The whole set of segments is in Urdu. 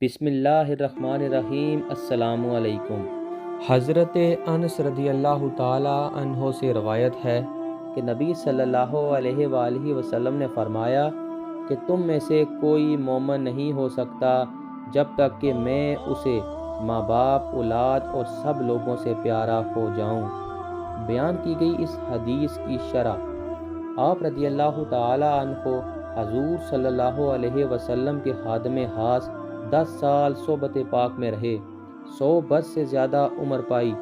بسم اللہ الرحمن الرحیم۔ السلام علیکم۔ حضرت انس رضی اللہ تعالی عنہ سے روایت ہے کہ نبی صلی اللہ علیہ وآلہ وسلم نے فرمایا کہ تم میں سے کوئی مومن نہیں ہو سکتا جب تک کہ میں اسے ماں باپ، اولاد اور سب لوگوں سے پیارا ہو جاؤں۔ بیان کی گئی اس حدیث کی شرح۔ آپ رضی اللہ تعالی عنہ حضور صلی اللہ علیہ وسلم کے خادم خاص 10 سال صحبت پاک میں رہے، 100 برس سے زیادہ عمر پائی،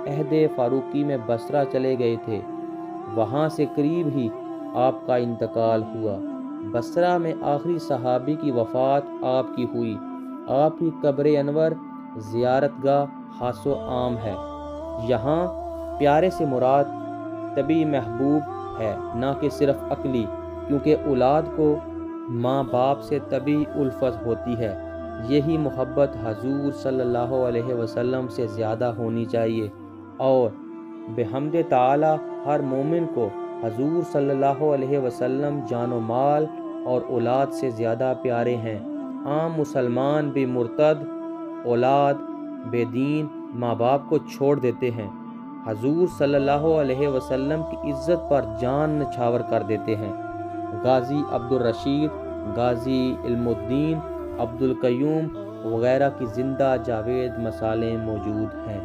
عہد فاروقی میں بصرہ چلے گئے تھے، وہاں سے قریب ہی آپ کا انتقال ہوا۔ بصرہ میں آخری صحابی کی وفات آپ کی ہوئی۔ آپ کی قبر انور زیارت گاہ خاص و عام ہے۔ یہاں پیارے سے مراد طبی محبوب ہے، نہ کہ صرف عقلی، کیونکہ اولاد کو ماں باپ سے طبی الفت ہوتی ہے۔ یہی محبت حضور صلی اللہ علیہ وسلم سے زیادہ ہونی چاہیے، اور بحمد تعالی ہر مومن کو حضور صلی اللہ علیہ وسلم جان و مال اور اولاد سے زیادہ پیارے ہیں۔ عام مسلمان بھی مرتد، اولاد، بے دین، ماں باپ کو چھوڑ دیتے ہیں، حضور صلی اللہ علیہ وسلم کی عزت پر جان نچھاور کر دیتے ہیں۔ غازی عبدالرشید، غازی علم الدین، عبدالقیوم وغیرہ کی زندہ جاوید مثالیں موجود ہیں۔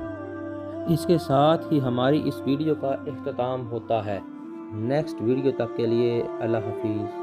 اس کے ساتھ ہی ہماری اس ویڈیو کا اختتام ہوتا ہے۔ نیکسٹ ویڈیو تک کے لیے اللہ حافظ۔